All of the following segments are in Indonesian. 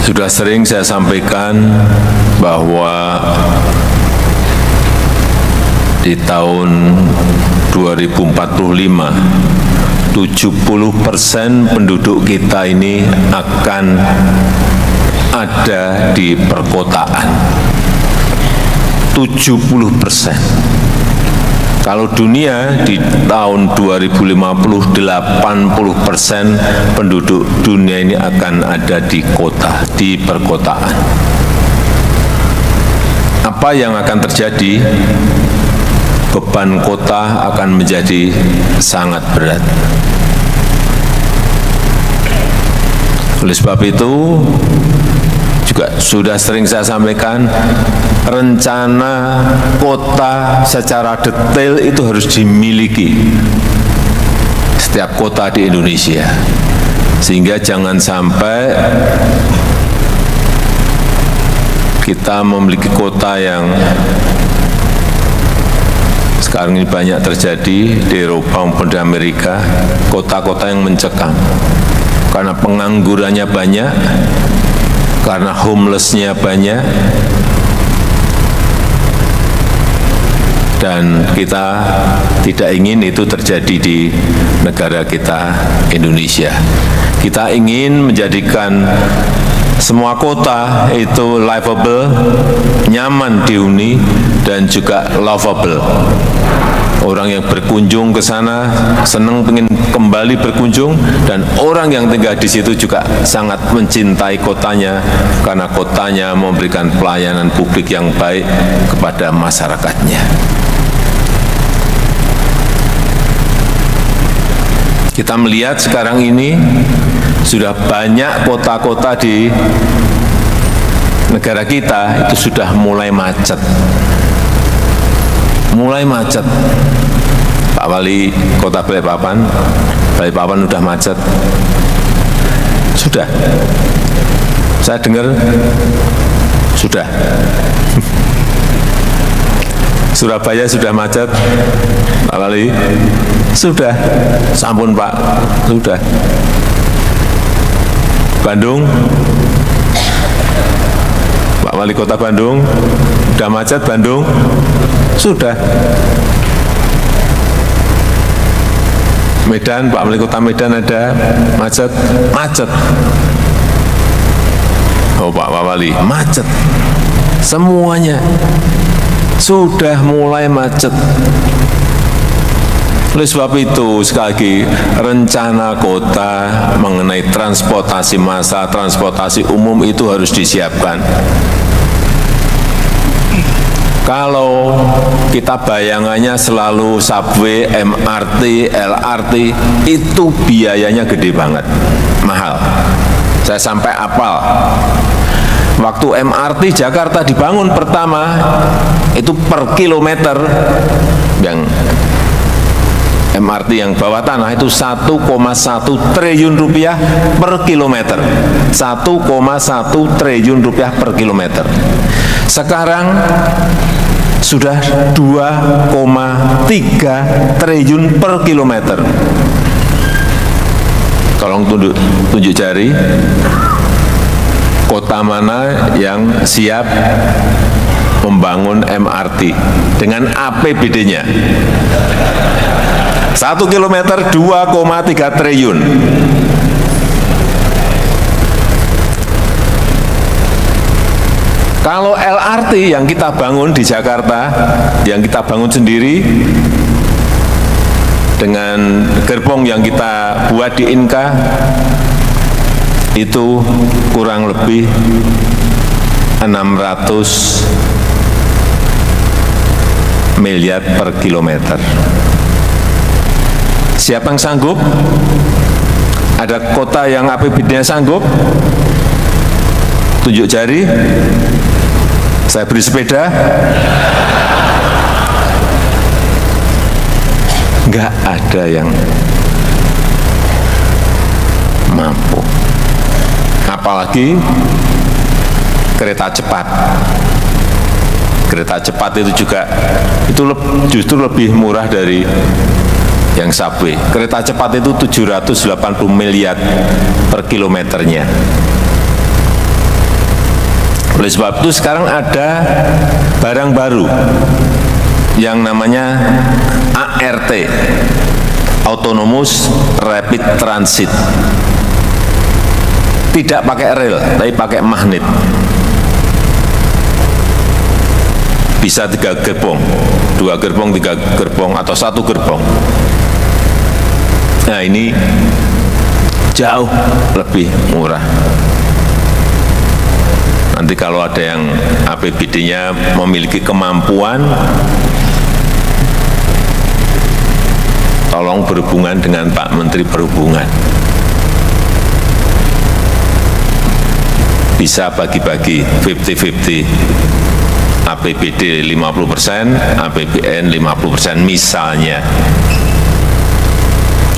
Sudah sering saya sampaikan bahwa di tahun 2045, 70% penduduk kita ini akan ada di perkotaan. 70%. Kalau dunia di tahun 2050, 80% penduduk dunia ini akan ada di kota, di perkotaan. Apa yang akan terjadi? Beban kota akan menjadi sangat berat. Oleh sebab itu, juga sudah sering saya sampaikan, rencana kota secara detail itu harus dimiliki setiap kota di Indonesia, sehingga jangan sampai kita memiliki kota yang sekarang ini banyak terjadi di Eropa maupun di Amerika, kota-kota yang mencekam karena penganggurannya banyak, karena homeless-nya banyak, dan kita tidak ingin itu terjadi di negara kita, Indonesia. Kita ingin menjadikan semua kota itu livable, nyaman dihuni, dan juga lovable. Orang yang berkunjung ke sana senang ingin kembali berkunjung, dan orang yang tinggal di situ juga sangat mencintai kotanya karena kotanya memberikan pelayanan publik yang baik kepada masyarakatnya. Kita melihat sekarang ini sudah banyak kota-kota di negara kita itu sudah mulai macet. Mulai macet. Pak Wali Kota Balikpapan sudah macet. Sudah. Saya dengar sudah. Surabaya sudah macet. Pak Wali sudah. Sampun Pak, sudah. Bandung, Pak Wali Kota Bandung, sudah macet Bandung? Sudah. Medan, Pak Wali Kota Medan ada macet? Macet. Oh Pak Wali, macet. Semuanya sudah mulai macet. Oleh sebab itu, sekali lagi, rencana kota mengenai transportasi massal, transportasi umum itu harus disiapkan. Kalau kita bayangannya selalu subway, MRT, LRT, itu biayanya gede banget, mahal. Saya sampai apal. Waktu MRT Jakarta dibangun pertama, itu per kilometer, yang MRT yang bawah tanah itu 1,1 triliun rupiah per kilometer. 1,1 triliun rupiah per kilometer. Sekarang sudah 2,3 triliun per kilometer. Tolong tunjuk jari, kota mana yang siap membangun MRT dengan APBD-nya? 1 kilometer 2,3 triliun. Kalau LRT yang kita bangun di Jakarta, yang kita bangun sendiri, dengan gerbong yang kita buat di Inka, itu kurang lebih 600 miliar per kilometer. Siapa yang sanggup? Ada kota yang APBD-nya sanggup? Tunjuk jari. Saya beri sepeda. Enggak ada yang mampu. Apalagi kereta cepat. Kereta cepat itu juga justru lebih murah dari yang subway. Kereta cepat itu 780 miliar per kilometernya. Oleh sebab itu sekarang ada barang baru yang namanya ART, Autonomous Rapid Transit. Tidak pakai rel, tapi pakai magnet. Bisa 3 gerbong, 2 gerbong, 3 gerbong, atau 1 gerbong. Nah, ini jauh lebih murah. Nanti kalau ada yang APBD-nya memiliki kemampuan, tolong berhubungan dengan Pak Menteri Perhubungan. Bisa bagi-bagi 50-50, APBD 50%, APBN 50% misalnya.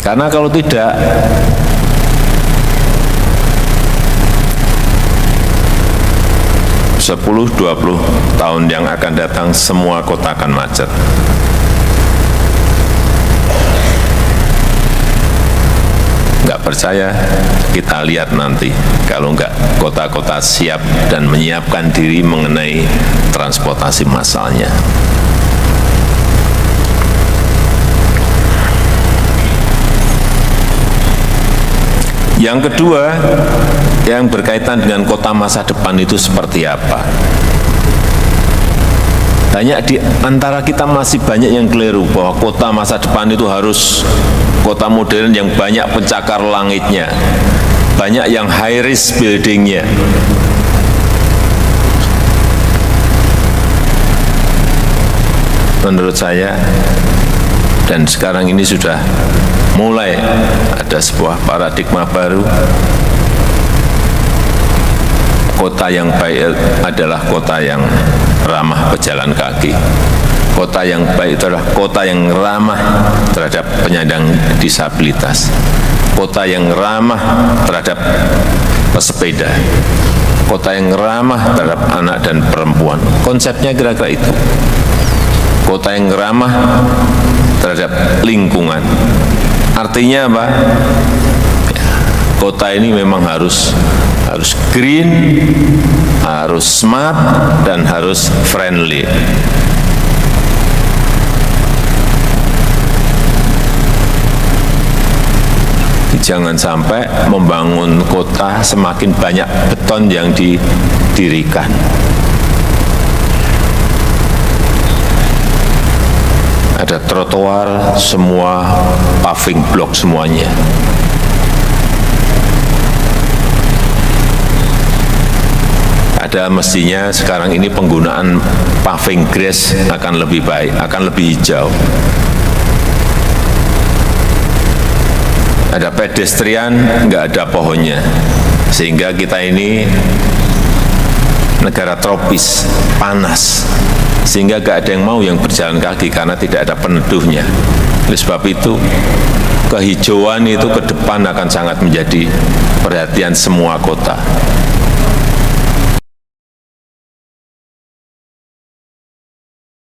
Karena kalau tidak, sepuluh 20 tahun yang akan datang semua kota akan macet. Nggak percaya, kita lihat nanti. Kalau nggak kota-kota siap dan menyiapkan diri mengenai transportasi massalnya. Yang kedua, yang berkaitan dengan kota masa depan itu seperti apa? Banyak di antara kita masih banyak yang keliru bahwa kota masa depan itu harus kota modern yang banyak pencakar langitnya, banyak yang high rise buildingnya. Menurut saya, dan sekarang ini sudah mulai ada sebuah paradigma baru. Kota yang baik adalah kota yang ramah pejalan kaki. Kota yang baik itu adalah kota yang ramah terhadap penyandang disabilitas. Kota yang ramah terhadap pesepeda. Kota yang ramah terhadap anak dan perempuan. Konsepnya kira-kira itu. Kota yang ramah terhadap lingkungan. Artinya apa? Kota ini memang harus green, harus smart, dan harus friendly. Jangan sampai membangun kota semakin banyak beton yang didirikan. Ada trotoar, semua paving block semuanya. Ada mestinya sekarang ini penggunaan paving grass akan lebih baik, akan lebih hijau. Ada pedestrian, nggak ada pohonnya. Sehingga kita ini negara tropis, panas. Sehingga nggak ada yang mau yang berjalan kaki karena tidak ada peneduhnya. Oleh sebab itu, kehijauan itu ke depan akan sangat menjadi perhatian semua kota.